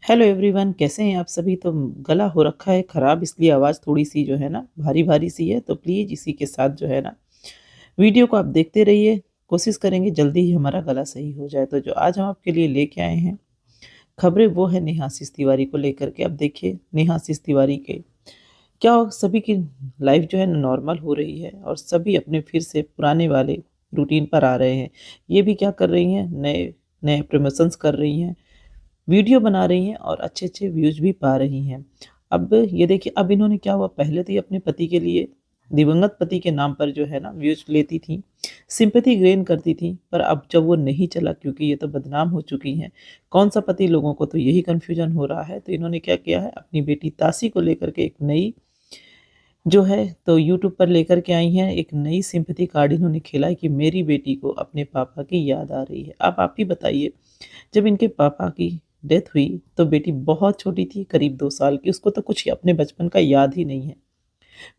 Hello everyone, कैसे हैं आप सभी। तो गला हो रखा है ख़राब, इसलिए आवाज़ थोड़ी-सी जो है ना भारी भारी सी है। तो प्लीज़ इसी के साथ जो है ना वीडियो को आप देखते रहिए। कोशिश करेंगे जल्दी ही हमारा गला सही हो जाए। तो जो आज हम आपके लिए लेके आए हैं खबरें, वो है नेहा आशीष तिवारी को लेकर के। अब देखिए, नेहा आशीष तिवारी के क्या सभी की लाइफ जो है ना नॉर्मल हो रही है और सभी अपने फिर से पुराने वाले रूटीन पर आ रहे हैं। ये भी क्या कर रही हैं, नए नए प्रमोशंस कर रही हैं, वीडियो बना रही हैं और अच्छे-अच्छे व्यूज़ भी पा रही हैं। अब ये देखिए, अब इन्होंने क्या हुआ, पहले तो ये अपने पति के लिए, दिवंगत पति के नाम पर जो है ना व्यूज़ लेती थीं, सिंपैथी गेन करती थीं, पर अब जब वो नहीं चला, क्योंकि ये तो बदनाम हो चुकी हैं, कौन-सा पति, लोगों को तो यही कन्फ्यूज़न हो रहा है। तो इन्होंने क्या किया है, अपनी बेटी तासी को लेकर के एक नई जो है तो यूट्यूब पर लेकर के आई हैं, एक नई सिंपैथी कार्ड इन्होंने खेला है कि मेरी बेटी को अपने पापा की याद आ रही है। अब आप ही बताइए, जब इनके पापा की डेथ हुई तो बेटी बहुत छोटी थी, करीब 2 साल की, उसको तो कुछ अपने बचपन का याद ही नहीं है।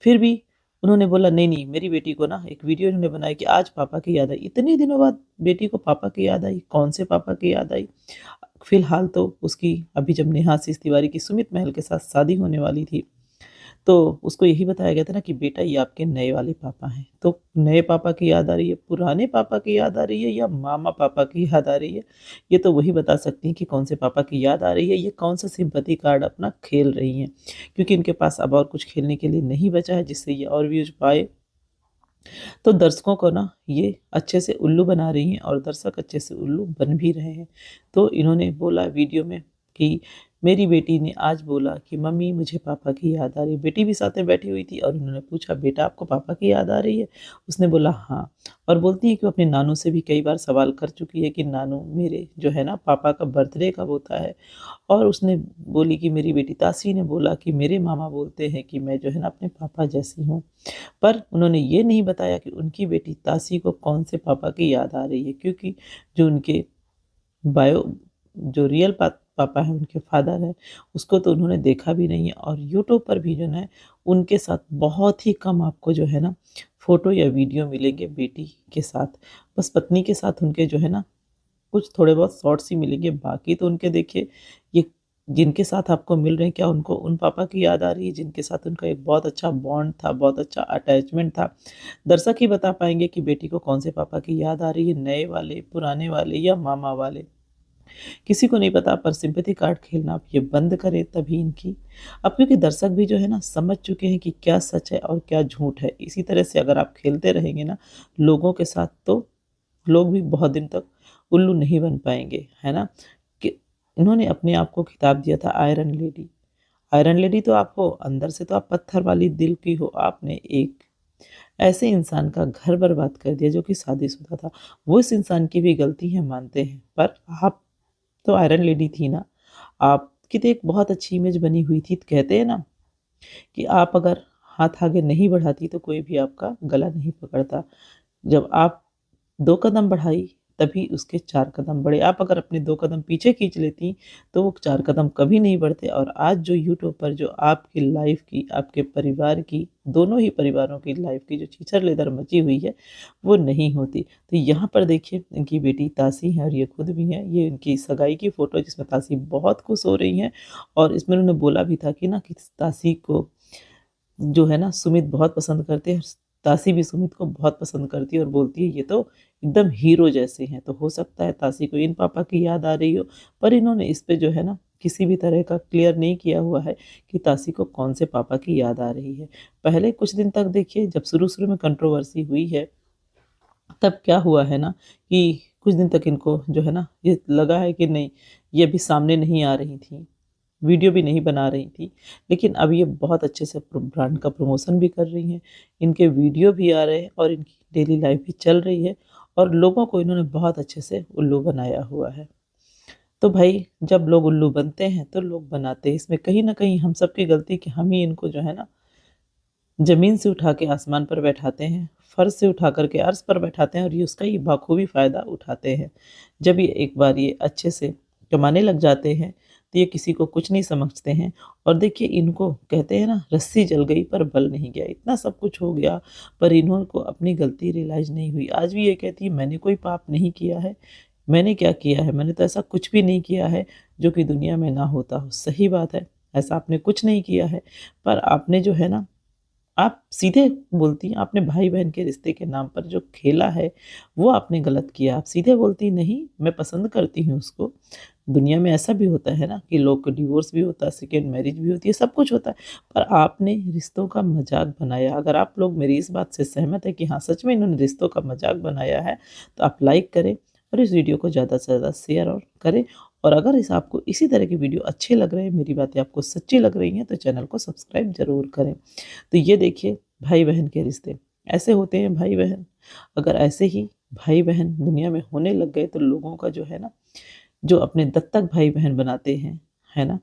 फिर भी उन्होंने बोला नहीं, नहीं, मेरी बेटी को ना, एक वीडियो इन्होंने बनाया कि आज पापा की याद आई। इतने दिनों बाद बेटी को पापा की याद आई, कौन से पापा की याद आई? फिलहाल तो उसकी, अभी जब नेहा आशीष तिवारी की सुमित महल के साथ शादी होने वाली थी, तो उसको यही बताया गया था ना कि बेटा ये आपके नए वाले पापा हैं। तो नए पापा की याद आ रही है, पुराने पापा की याद आ रही है, या मामा पापा की याद आ रही है? ये तो वही बता सकती हैं कि कौन से पापा की याद आ रही है, ये कौन-सा सिंपैथी कार्ड अपना खेल रही हैं। क्योंकि इनके पास अब और कुछ खेलने के लिए नहीं बचा है जिससे ये और व्यूज़ पाए। तो दर्शकों को ना ये अच्छे से उल्लू बना रही हैं और दर्शक अच्छे से उल्लू बन भी रहे हैं। तो इन्होंने बोला वीडियो में कि मेरी बेटी ने आज बोला कि मम्मी मुझे पापा की याद आ रही है। बेटी भी साथ में बैठी हुई थी और उन्होंने पूछा, बेटा आपको पापा की याद आ रही है? उसने बोला हाँ। और बोलती है कि वो अपने नानू से भी कई बार सवाल कर चुकी है कि नानू मेरे जो है ना पापा का बर्थडे कब होता है? और उसने बोली कि मेरी बेटी तासी ने बोला कि मेरे मामा बोलते हैं कि मैं जो है ना अपने पापा जैसी हूँ। पर उन्होंने ये नहीं बताया कि उनकी बेटी तासी को कौन से पापा की याद आ रही है, क्योंकि जो उनके बायो जो रियल पापा हैं, उनके फादर हैं, उसको तो उन्होंने देखा भी नहीं है। और यूट्यूब पर भी जो है उनके साथ बहुत ही कम आपको जो है ना फ़ोटो या वीडियो मिलेंगे बेटी के साथ। बस पत्नी के साथ उनके जो है ना कुछ थोड़े बहुत शॉर्ट्स ही मिलेंगे, बाकी तो उनके देखिए, ये जिनके साथ आपको मिल रहे हैं, क्या उनको उन पापा की याद आ रही है जिनके साथ उनका एक बहुत अच्छा बॉन्ड था, बहुत अच्छा अटैचमेंट था? दर्शक ही बता पाएँगे कि बेटी को कौन से पापा की याद आ रही है, नए वाले, पुराने वाले या मामा वाले। किसी को नहीं पता, पर सिंपैथी कार्ड खेलना आप ये बंद करें तभी इनकी। अब क्योंकि दर्शक भी जो है ना समझ चुके हैं कि क्या सच है और क्या झूठ है। इसी तरह से अगर आप खेलते रहेंगे ना लोगों के साथ, तो लोग भी बहुत दिन तक उल्लू नहीं बन पाएँगे, है ना? कि इन्होंने अपने आप को खिताब दिया था आयरन लेडी। आयरन लेडी तो आप हो, अंदर से तो आप पत्थर वाली दिल की हो। आपने एक ऐसे इंसान का घर बर्बाद कर दिया जो कि शादीशुदा था। वो इस इंसान की भी गलती है, मानते हैं, पर आप तो आयरन लेडी थी ना। आपकी तो एक बहुत अच्छी इमेज बनी हुई थी। कहते हैं ना कि आप अगर हाथ आगे नहीं बढ़ाती तो कोई भी आपका गला नहीं पकड़ता। जब आप 2 कदम बढ़ाई, तभी उसके 4 कदम बढ़े। आप अगर अपने 2 कदम पीछे खींच लेती, तो वो 4 कदम कभी नहीं बढ़ते। और आज जो यूट्यूब पर जो आपकी लाइफ़ की, आपके परिवार की, दोनों ही परिवारों की लाइफ़ की जो छीछर-लेदर मची हुई है, वो नहीं होती। तो यहाँ पर देखिए, इनकी बेटी तासी हैं और ये खुद भी हैं। ये इनकी सगाई की फ़ोटो है जिसमें तासी बहुत खुश हो रही हैं। और इसमें उन्होंने बोला भी था कि ना कि तासी को जो है ना सुमित बहुत पसंद करते हैं। तासी भी सुमित को बहुत पसंद करती है और बोलती है ये तो एकदम हीरो जैसे हैं। तो हो सकता है तासी को इन पापा की याद आ रही हो, पर इन्होंने इस पे जो है ना किसी भी तरह का क्लियर नहीं किया हुआ है कि तासी को कौन से पापा की याद आ रही है। पहले कुछ दिन तक देखिए, जब शुरू-शुरू में कंट्रोवर्सी हुई है, तब क्या हुआ है ना कि कुछ दिन तक इनको जो है ना ये लगा है कि नहीं, ये अभी सामने नहीं आ रही थी। वीडियो भी नहीं बना रही थी, लेकिन अब ये बहुत अच्छे से ब्रांड का प्रमोशन भी कर रही हैं। इनके वीडियो भी आ रहे हैं और इनकी डेली लाइफ भी चल रही है और लोगों को इन्होंने बहुत अच्छे से उल्लू बनाया हुआ है। तो भाई, जब लोग उल्लू बनते हैं तो लोग बनाते हैं। इसमें कहीं न कहीं हम सबकी गलती कि हम ही इनको जो है ना ज़मीन से उठा के आसमान पर बैठाते हैं, फर्श से उठा कर के अर्श पर बैठाते हैं और ये उसका ही बखूबी फ़ायदा उठाते हैं। जब ये एक बार ये अच्छे से कमाने लग जाते हैं, तो ये किसी को कुछ नहीं समझते हैं। और देखिए, इनको कहते हैं ना, रस्सी जल गई पर बल नहीं गया। इतना सब कुछ हो गया, पर इन्हों को अपनी गलती रियलाइज़ नहीं हुई। आज भी ये कहती है मैंने कोई पाप नहीं किया है, मैंने क्या किया है? मैंने तो ऐसा कुछ भी नहीं किया है। जो कि दुनिया में ना होता हो। सही बात है, ऐसा आपने कुछ नहीं किया है, पर आपने जो है ना, आप सीधे बोलती हैं, आपने भाई-बहन के रिश्ते के नाम पर जो खेला है, वो आपने गलत किया। आप सीधे बोलती नहीं, मैं पसंद करती हूँ उसको। दुनिया में ऐसा भी होता है ना कि लोग को डिवोर्स भी होता है, सेकंड मैरिज भी होती है, सब कुछ होता है। पर आपने रिश्तों का मज़ाक बनाया। अगर आप लोग मेरी इस बात से सहमत हैं कि हाँ, सच में इन्होंने रिश्तों का मज़ाक बनाया है, तो आप लाइक करें और इस वीडियो को ज़्यादा से ज़्यादा शेयर और करें। और अगर इस आपको इसी तरह की वीडियो अच्छे लग रहे हैं, मेरी बातें आपको सच्ची लग रही हैं, तो चैनल को सब्सक्राइब ज़रूर करें। तो ये देखिए, भाई-बहन के रिश्ते ऐसे होते हैं भाई-बहन। अगर ऐसे ही भाई-बहन दुनिया में होने लग गए तो लोगों का जो है ना, जो अपने दत्तक भाई-बहन बनाते हैं, है ना?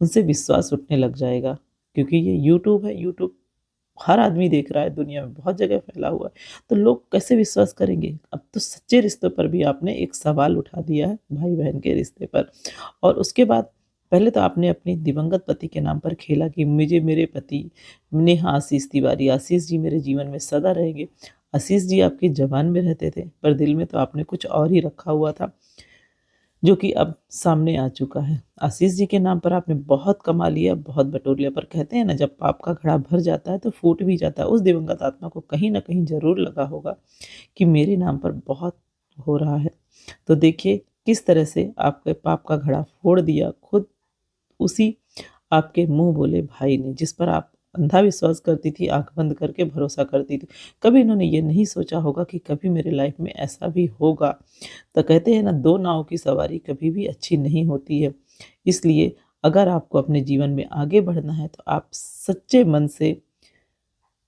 उनसे विश्वास उठने लग जाएगा, क्योंकि ये यूट्यूब है, यूट्यूब हर आदमी देख रहा है, दुनिया में बहुत जगह फैला हुआ है, तो लोग कैसे विश्वास करेंगे? अब तो सच्चे रिश्तों पर भी आपने एक सवाल उठा दिया है, भाई-बहन के रिश्ते पर। और उसके बाद पहले तो आपने अपने दिवंगत पति के नाम पर खेला कि मुझे मेरे पति नेहा आशीष तिवारी, आशीष जी मेरे जीवन में सदा रहेंगे। आशीष जी आपकी ज़ुबान में रहते थे, पर दिल में तो आपने कुछ और ही रखा हुआ था, जो कि अब सामने आ चुका है। आशीष जी के नाम पर आपने बहुत कमा लिया, बहुत बटोर लिया, पर कहते हैं ना, जब पाप का घड़ा भर जाता है तो फूट भी जाता है। उस दिवंगत आत्मा को कहीं न कहीं ज़रूर लगा होगा कि मेरे नाम पर बहुत हो रहा है। तो देखिए किस तरह से आपके पाप का घड़ा फोड़ दिया खुद उसी आपके मुँह बोले भाई ने, जिस पर आप अंधा विश्वास करती थी, आँख बंद करके भरोसा करती थी। कभी इन्होंने ये नहीं सोचा होगा कि कभी मेरे लाइफ़ में ऐसा भी होगा। तो कहते हैं ना, 2 नाव की सवारी कभी भी अच्छी नहीं होती है। इसलिए अगर आपको अपने जीवन में आगे बढ़ना है, तो आप सच्चे मन से,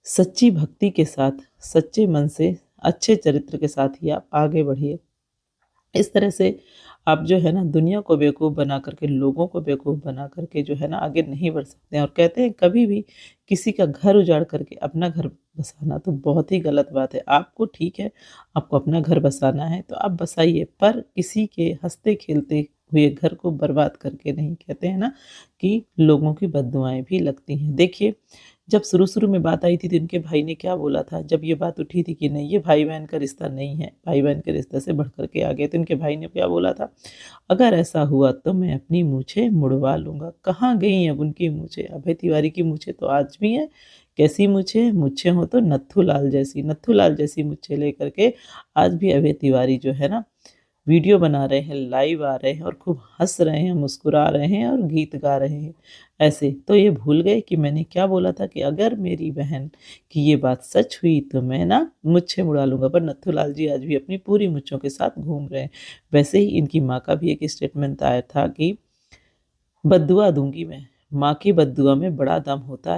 सच्ची भक्ति के साथ, सच्चे मन से, अच्छे चरित्र के साथ ही आप आगे बढ़िए। इस तरह से आप जो है ना, दुनिया को बेवकूफ़ बना करके, लोगों को बेवकूफ़ बना करके जो है ना, आगे नहीं बढ़ सकते हैं। और कहते हैं कभी भी किसी का घर उजाड़ करके अपना घर बसाना तो बहुत ही गलत बात है। आपको ठीक है, आपको अपना घर बसाना है तो आप बसाइए, पर किसी के हँसते-खेलते हुए घर को बर्बाद करके नहीं। कहते हैं ना कि लोगों की बददुआएँ भी लगती हैं। देखिए, जब शुरू-शुरू में बात आई थी तो इनके भाई ने क्या बोला था? जब ये बात उठी थी कि नहीं, ये भाई-बहन का रिश्ता नहीं है, भाई-बहन के रिश्ते से बढ़ कर के आ गए, तो इनके भाई ने क्या बोला था? अगर ऐसा हुआ तो मैं अपनी मूंछें मुड़वा लूँगा। कहाँ गई अब उनकी मूंछें? अभय तिवारी की मूंछें तो आज भी हैं। कैसी मूंछें? मूंछें हो तो नत्थूलाल जैसी, नत्थूलाल जैसी मूंछें लेकर के आज भी अभय तिवारी जो है ना, वीडियो बना रहे हैं, लाइव आ रहे हैं और खूब हँस रहे हैं, मुस्कुरा रहे हैं और गीत गा रहे हैं। ऐसे तो ये भूल गए कि मैंने क्या बोला था कि अगर मेरी बहन की ये बात सच हुई तो मैं ना मूंछें मुड़ा लूँगा। पर नत्थूलाल जी आज भी अपनी पूरी मूंछों के साथ घूम रहे हैं। वैसे ही इनकी माँ का भी एक स्टेटमेंट आया था कि बद्दुआ दूँगी मैं, माँ की बद्दुआ में बड़ा दम होता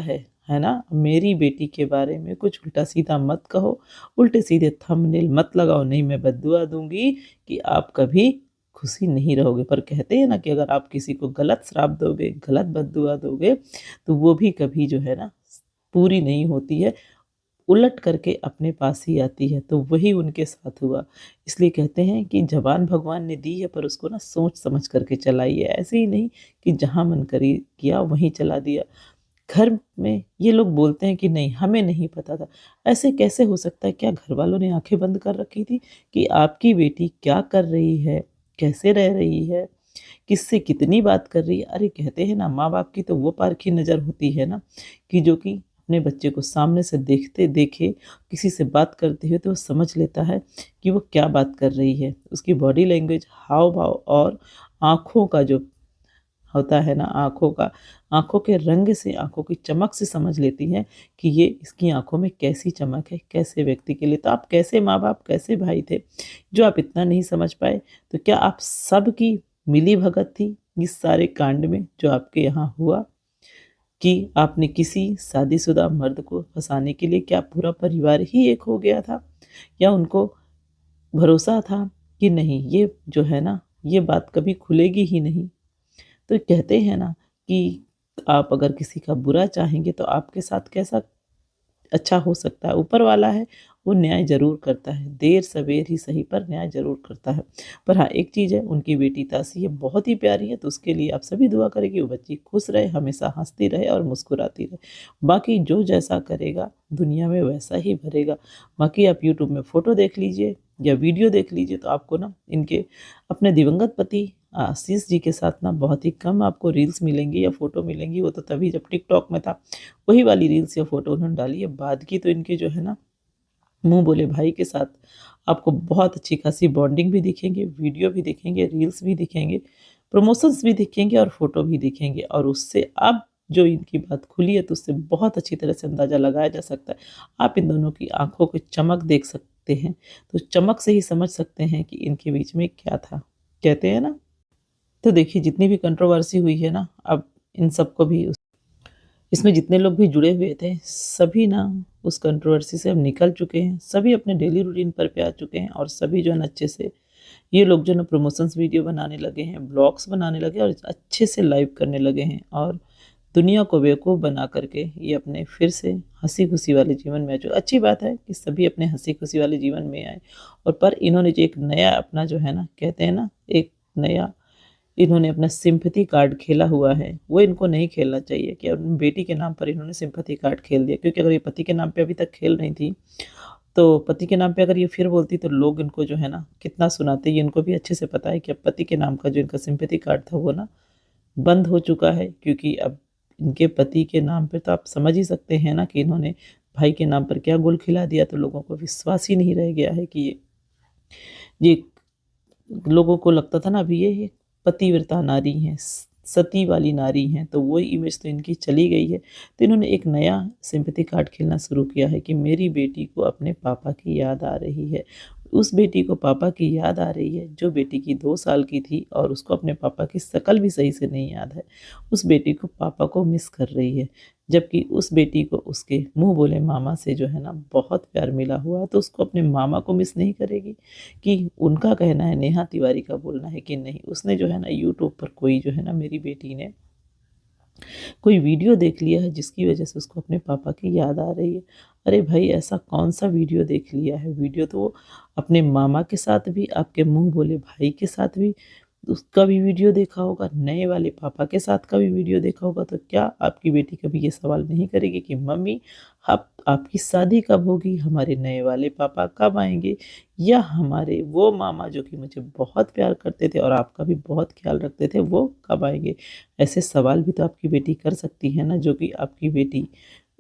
है ना? मेरी बेटी के बारे में कुछ उल्टा-सीधा मत कहो, उल्टे-सीधे थंबनेल मत लगाओ, नहीं मैं बद्दुआ दूँगी कि आप कभी खुशी नहीं रहोगे। पर कहते हैं ना कि अगर आप किसी को गलत श्राप दोगे, गलत बद्दुआ दोगे, तो वो भी कभी जो है ना, पूरी नहीं होती है, उलट करके अपने पास ही आती है। तो वही उनके साथ हुआ। इसलिए कहते हैं कि ज़बान भगवान ने दी है, पर उसको ना सोच समझ करके चलाइए। ऐसे ही नहीं कि जहाँ मन करी किया वहीं चला दिया। घर में ये लोग बोलते हैं कि नहीं, हमें नहीं पता था। ऐसे कैसे हो सकता है? क्या घरवालों ने आँखें बंद कर रखी थी कि आपकी बेटी क्या कर रही है? कैसे रह रही है? किससे कितनी बात कर रही है? अरे कहते हैं ना, माँ-बाप की तो वो पारखी नज़र होती है ना, कि जो कि अपने बच्चे को सामने से देखते देखे किसी से बात करते हुए तो वो समझ लेता है कि वो क्या बात कर रही है। उसकी बॉडी लैंग्वेज, हाव-भाव और आँखों का जो होता है ना, आँखों का, आँखों के रंग से, आँखों की चमक से समझ लेती हैं कि ये इसकी आँखों में कैसी चमक है, कैसे व्यक्ति के लिए। तो आप कैसे माँ-बाप, कैसे भाई थे, जो आप इतना नहीं समझ पाए? तो क्या आप सबकी मिली-भगत थी इस सारे कांड में जो आपके यहाँ हुआ? कि आपने किसी शादीशुदा मर्द को फँसाने के लिए क्या पूरा परिवार ही एक हो गया था? या उनको भरोसा था कि नहीं, ये जो है ना, ये बात कभी खुलेगी ही नहीं? तो कहते हैं ना कि आप अगर किसी का बुरा चाहेंगे तो आपके साथ कैसा अच्छा हो सकता है। ऊपर वाला है, वो न्याय ज़रूर करता है, देर सवेर ही सही पर न्याय ज़रूर करता है। पर हाँ, एक चीज़ है, उनकी बेटी तासी है, बहुत ही प्यारी है, तो उसके लिए आप सभी दुआ करें कि वो बच्ची खुश रहे, हमेशा हँसती रहे और मुस्कुराती रहे। बाकी जो जैसा करेगा, दुनिया में वैसा ही भरेगा। बाकी आप यूट्यूब में फ़ोटो देख लीजिए या वीडियो देख लीजिए, तो आपको ना इनके अपने दिवंगत पति आशीष जी के साथ ना बहुत ही कम आपको रील्स मिलेंगी या फ़ोटो मिलेंगी, वो तो तभी जब टिकटॉक में था, वही वाली रील्स या फ़ोटो उन्होंने डाली है। बाद की तो इनके जो है ना मुँह बोले भाई के साथ आपको बहुत अच्छी खासी बॉन्डिंग भी दिखेंगे, वीडियो भी दिखेंगे, रील्स भी दिखेंगे, प्रमोशंस भी दिखेंगे और फ़ोटो भी दिखेंगे और उससे अब जो इनकी बात खुली है तो उससे बहुत अच्छी तरह से अंदाज़ा लगाया जा सकता है। आप इन दोनों की आँखों की चमक देख सकते हैं, तो चमक से ही समझ सकते हैं कि इनके बीच में क्या था। कहते हैं ना, तो देखिए जितनी भी कंट्रोवर्सी हुई है ना, अब इन सबको भी इसमें जितने लोग भी जुड़े हुए थे, सभी ना उस कंट्रोवर्सी से अब निकल चुके हैं। सभी अपने डेली रूटीन पर पे आ चुके हैं और सभी जो है ना अच्छे से ये लोग जो है ना प्रमोशंस वीडियो बनाने लगे हैं, ब्लॉग्स बनाने लगे और अच्छे से लाइव करने लगे हैं और दुनिया को बेवकूफ़ बना करके ये अपने फिर से हँसी-खुशी वाले जीवन में आ चुके। अच्छी बात है कि सभी अपने हँसी-खुशी वाले जीवन में आए और पर इन्होंने जो एक नया अपना जो है ना, कहते हैं ना, एक नया इन्होंने अपना सिम्पैथी कार्ड खेला हुआ है, वो इनको नहीं खेलना चाहिए कि अपनी बेटी के नाम पर इन्होंने सिम्पैथी कार्ड खेल दिया। क्योंकि अगर ये पति के नाम पे अभी तक खेल रही थी, तो पति के नाम पे अगर ये फिर बोलती तो लोग इनको जो है ना कितना सुनाते। ये इनको भी अच्छे से पता है कि अब पति के नाम का जो इनका सिम्पैथी कार्ड था वो ना बंद हो चुका है। क्योंकि अब इनके पति के नाम पे तो आप समझ ही सकते हैं ना कि इन्होंने भाई के नाम पर क्या गुल खिला दिया, तो लोगों को विश्वास ही नहीं रह गया है कि ये लोगों को लगता था ना अभी ये पतिव्रता नारी हैं, सती वाली नारी हैं, तो वो इमेज तो इनकी चली गई है। तो इन्होंने एक नया सिंपैथी कार्ड खेलना शुरू किया है कि मेरी बेटी को अपने पापा की याद आ रही है। उस बेटी को पापा की याद आ रही है जो बेटी की 2 साल की थी और उसको अपने पापा की शक्ल भी सही से नहीं याद है। उस बेटी को पापा को मिस कर रही है। जबकि उस बेटी को उसके मुँह बोले मामा से जो है ना बहुत प्यार मिला हुआ है, तो उसको अपने मामा को मिस नहीं करेगी? कि उनका कहना है, नेहा तिवारी का बोलना है कि नहीं, उसने जो है ना यूट्यूब पर कोई जो है ना मेरी बेटी ने कोई वीडियो देख लिया है जिसकी वजह से उसको अपने पापा की याद आ रही है। अरे भाई, ऐसा कौन-सा वीडियो देख लिया है? वीडियो तो वो अपने मामा के साथ भी, आपके मुँह बोले भाई के साथ भी उसका भी वीडियो देखा होगा, नए वाले पापा के साथ का भी वीडियो देखा होगा। तो क्या आपकी बेटी कभी ये सवाल नहीं करेगी कि मम्मी, अब आपकी शादी कब होगी? हमारे नए वाले पापा कब आएँगे? या हमारे वो मामा जो कि मुझे बहुत प्यार करते थे और आपका भी बहुत ख़्याल रखते थे, वो कब आएँगे? ऐसे सवाल भी तो आपकी बेटी कर सकती है ना, जो कि आपकी बेटी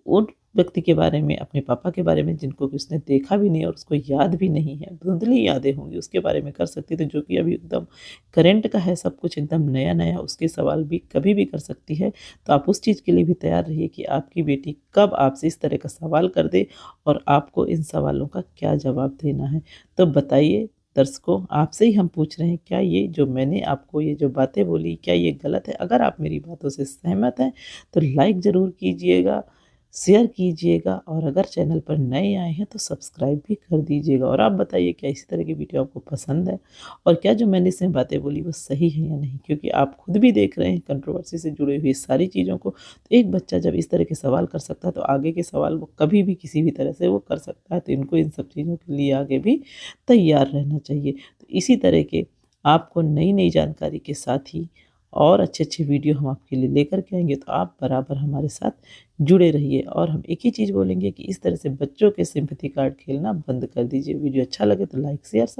उन व्यक्ति के बारे में, अपने पापा के बारे में जिनको कि उसने देखा भी नहीं और उसको याद भी नहीं है, धुंधली यादें होंगी, उसके बारे में कर सकती थी, जो कि अभी एकदम करंट का है, सब कुछ एकदम नया-नया, उसके सवाल भी कभी भी कर सकती है। तो आप उस चीज़ के लिए भी तैयार रहिए कि आपकी बेटी कब आपसे इस तरह का सवाल कर दे और आपको इन सवालों का क्या जवाब देना है। तो बताइए दर्शकों, आपसे ही हम पूछ रहे हैं, क्या ये जो मैंने आपको ये जो बातें बोली, क्या ये गलत है? अगर आप मेरी बातों से सहमत हैं, तो लाइक ज़रूर कीजिएगा, शेयर कीजिएगा और अगर चैनल पर नए आए हैं तो सब्सक्राइब भी कर दीजिएगा। और आप बताइए क्या इसी तरह की वीडियो आपको पसंद है? और क्या जो मैंने इसमें बातें बोली वो सही है या नहीं? क्योंकि आप खुद भी देख रहे हैं कंट्रोवर्सी से जुड़ी हुई सारी चीज़ों को। तो एक बच्चा जब इस तरह के सवाल कर सकता है तो आगे के सवाल वो कभी भी किसी भी तरह से वो कर सकता है। तो इनको इन सब चीज़ों के लिए आगे भी तैयार रहना चाहिए। तो इसी तरह के आपको नई-नई जानकारी के साथ ही और अच्छे-अच्छे वीडियो हम आपके लिए लेकर के आएँगे, तो आप बराबर हमारे साथ जुड़े रहिए। और हम एक ही चीज़ बोलेंगे कि इस तरह से बच्चों के सिम्पैथी कार्ड खेलना बंद कर दीजिए। वीडियो अच्छा लगे तो लाइक, शेयर सब